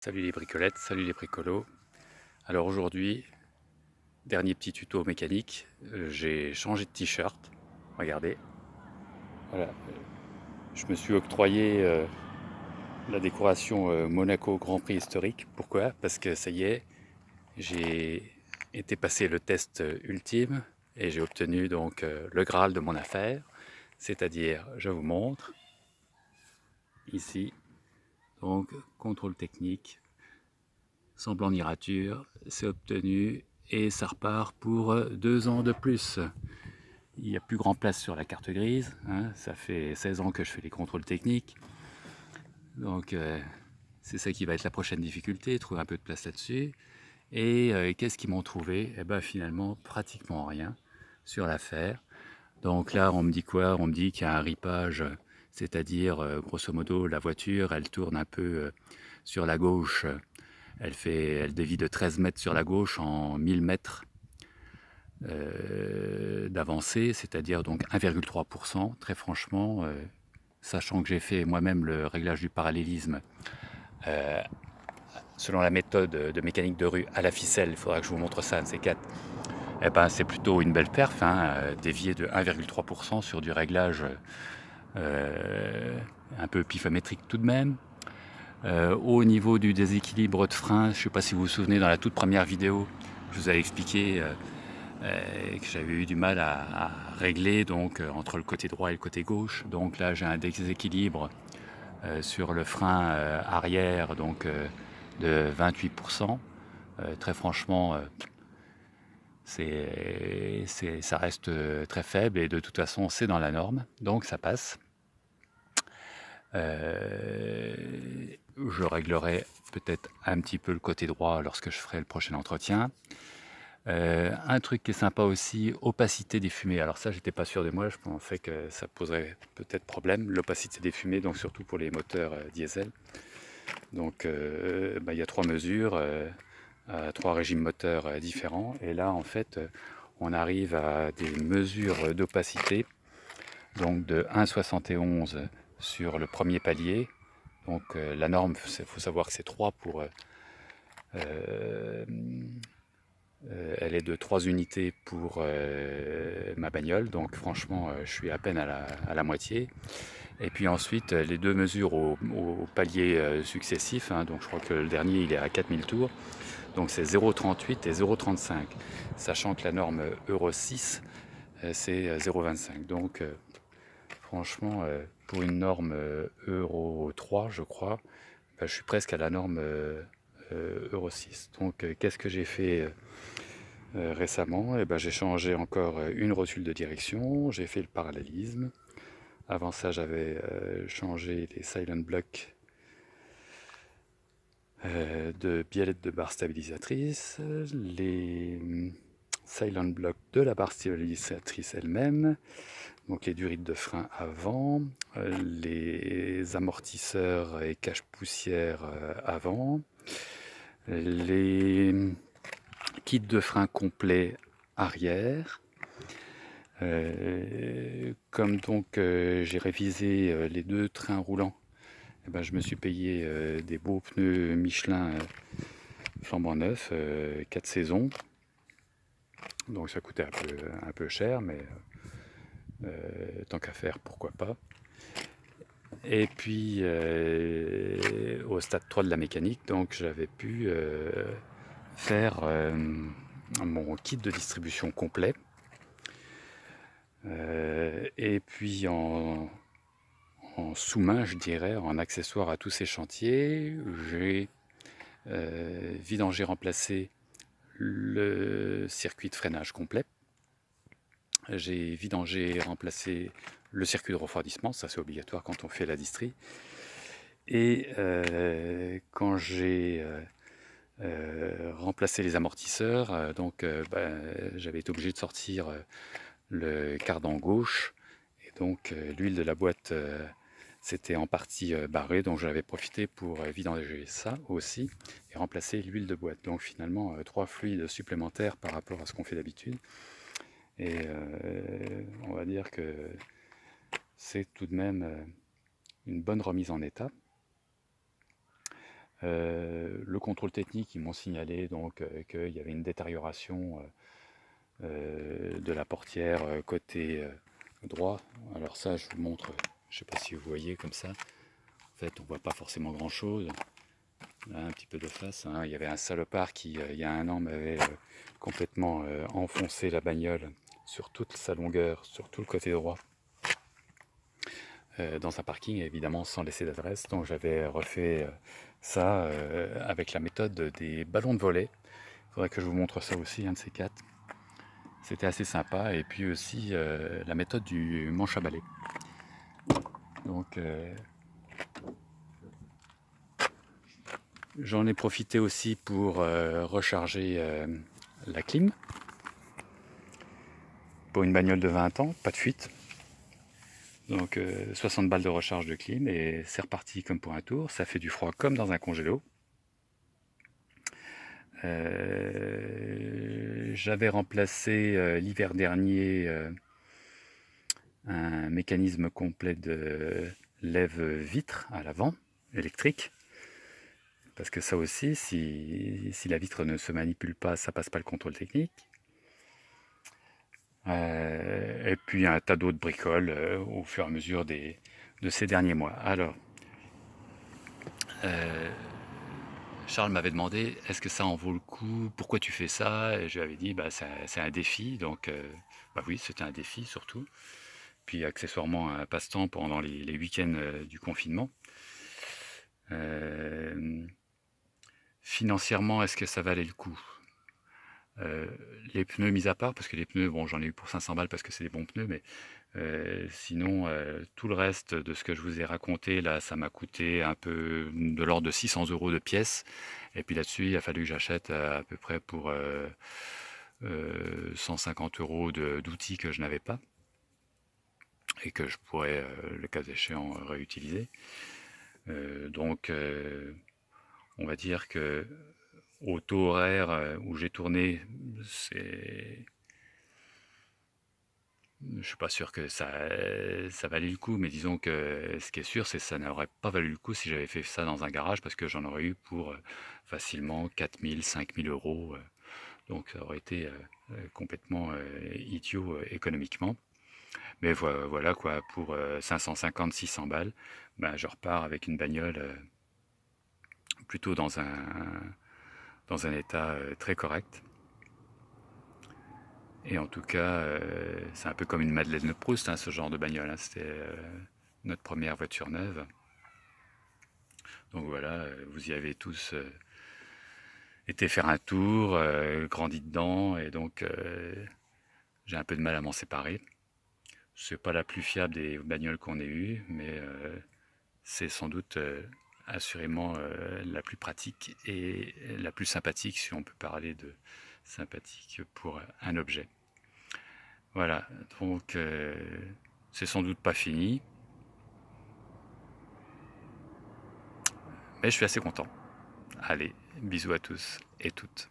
Salut les bricolettes, salut les bricolos. Alors aujourd'hui, dernier petit tuto mécanique, j'ai changé de t-shirt. Regardez, voilà, je me suis octroyé la décoration Monaco Grand Prix historique. Pourquoi? Parce que ça y est, j'ai été passer le test ultime et j'ai obtenu donc le Graal de mon affaire. C'est-à-dire, je vous montre ici, donc contrôle technique, sans blanc ni rature, c'est obtenu et ça repart pour 2 ans de plus. Il n'y a plus grand place sur la carte grise, hein. Ça fait 16 ans que je fais les contrôles techniques, donc c'est ça qui va être la prochaine difficulté, trouver un peu de place là-dessus. Et qu'est-ce qu'ils m'ont trouvé? Eh ben finalement pratiquement rien sur l'affaire. Donc là on me dit quoi? On me dit qu'il y a un ripage, c'est-à-dire grosso modo la voiture elle tourne un peu sur la gauche. Elle dévie de 13 mètres sur la gauche en 1000 mètres d'avancée, c'est-à-dire donc 1,3%. Très franchement, sachant que j'ai fait moi-même le réglage du parallélisme selon la méthode de mécanique de rue à la ficelle, il faudra que je vous montre ça, un de ces quatre. Eh ben, c'est plutôt une belle perf, hein, dévié de 1,3% sur du réglage un peu pifométrique tout de même. Au niveau du déséquilibre de frein, je ne sais pas si vous vous souvenez, dans la toute première vidéo, je vous avais expliqué que j'avais eu du mal à régler donc entre le côté droit et le côté gauche. Donc là, j'ai un déséquilibre sur le frein arrière donc de 28%. Très franchement, ça reste très faible et de toute façon, c'est dans la norme, donc ça passe. Je réglerai peut-être un petit peu le côté droit lorsque je ferai le prochain entretien. Un truc qui est sympa aussi, opacité des fumées. Alors ça, j'étais pas sûr de moi, je pensais que ça poserait peut-être problème, l'opacité des fumées, donc surtout pour les moteurs diesel. Donc il y a 3 mesures, 3 régimes moteurs différents. Et là, en fait, on arrive à des mesures d'opacité, donc de 1,71 sur le premier palier. Donc la norme, il faut savoir que c'est 3 pour elle est de 3 unités pour ma bagnole, donc franchement je suis à peine à la moitié. Et puis ensuite les deux mesures au palier successif, hein, donc je crois que le dernier il est à 4000 tours, donc c'est 0,38 et 0,35, sachant que la norme Euro 6 c'est 0,25. Donc franchement pour une norme Euro 3 je crois, je suis presque à la norme Euro 6. Donc qu'est-ce que j'ai fait récemment? Eh ben, j'ai changé encore une rotule de direction, j'ai fait le parallélisme. Avant ça, j'avais changé les silent blocks de biellette de barre stabilisatrice, les silent blocks de la barre stabilisatrice elle-même, donc les durites de frein avant, les amortisseurs et cache-poussière avant, les kits de frein complet arrière. Comme donc j'ai révisé les 2 trains roulants, eh ben, je me suis payé des beaux pneus Michelin flambant neufs, 4 saisons. Donc ça coûtait un peu cher, mais tant qu'à faire, pourquoi pas. Et puis au stade 3 de la mécanique, donc j'avais pu faire mon kit de distribution complet. Et puis en sous-main, je dirais, en accessoire à tous ces chantiers, j'ai vidangé, remplacé le circuit de freinage complet. J'ai vidangé, remplacé le circuit de refroidissement, ça c'est obligatoire quand on fait la distrie. Et quand j'ai remplacé les amortisseurs, j'avais été obligé de sortir le cardan gauche. Et donc l'huile de la boîte c'était en partie barré, donc j'avais profité pour vidanger ça aussi et remplacer l'huile de boîte. Donc finalement 3 fluides supplémentaires par rapport à ce qu'on fait d'habitude. Et on va dire que c'est tout de même une bonne remise en état. Le contrôle technique, ils m'ont signalé donc qu'il y avait une détérioration de la portière côté droit. Alors ça, je vous montre, je ne sais pas si vous voyez comme ça. En fait, on voit pas forcément grand-chose. Là, un petit peu de face. Hein. Il y avait un salopard qui, il y a un an, m'avait complètement enfoncé la bagnole sur toute sa longueur, sur tout le côté droit, dans un parking, évidemment sans laisser d'adresse. Donc j'avais refait ça avec la méthode des ballons de volley. Il faudrait que je vous montre ça aussi, un de ces quatre. C'était assez sympa. Et puis aussi la méthode du manche à balai. Donc j'en ai profité aussi pour recharger la clim. Pour une bagnole de 20 ans, pas de fuite. Donc 60 balles de recharge de clim et c'est reparti comme pour un tour. Ça fait du froid comme dans un congélo. J'avais remplacé l'hiver dernier un mécanisme complet de lève-vitre à l'avant, électrique. Parce que ça aussi, si la vitre ne se manipule pas, ça passe pas le contrôle technique. Et puis un tas d'autres bricoles au fur et à mesure de ces derniers mois. Alors, Charles m'avait demandé est-ce que ça en vaut le coup, pourquoi tu fais ça, et je lui avais dit bah, c'est un défi, donc bah oui, c'était un défi surtout. Puis accessoirement un passe-temps pendant les week-ends du confinement. Financièrement, est-ce que ça valait le coup? Les pneus mis à part, parce que les pneus, bon, j'en ai eu pour 500 balles parce que c'est des bons pneus, mais sinon, tout le reste de ce que je vous ai raconté, là, ça m'a coûté un peu de l'ordre de 600 € de pièces. Et puis là-dessus, il a fallu que j'achète à peu près pour 150 € d'outils que je n'avais pas et que je pourrais, le cas échéant, réutiliser. Donc, on va dire que au taux horaire où j'ai tourné, c'est je suis pas sûr que ça valait le coup, mais disons que ce qui est sûr, c'est que ça n'aurait pas valu le coup si j'avais fait ça dans un garage, parce que j'en aurais eu pour facilement 4 000, 5 000 €. Donc ça aurait été complètement idiot économiquement. Mais voilà quoi, pour 550, 600 balles, ben, je repars avec une bagnole plutôt dans un état très correct. Et en tout cas, c'est un peu comme une Madeleine de Proust, hein, ce genre de bagnole. Hein. C'était notre première voiture neuve. Donc voilà, vous y avez tous été faire un tour, grandi dedans, et donc j'ai un peu de mal à m'en séparer. C'est pas la plus fiable des bagnoles qu'on ait eues, mais c'est sans doute assurément la plus pratique et la plus sympathique, si on peut parler de sympathique pour un objet. Voilà, donc c'est sans doute pas fini, mais je suis assez content. Allez, bisous à tous et toutes.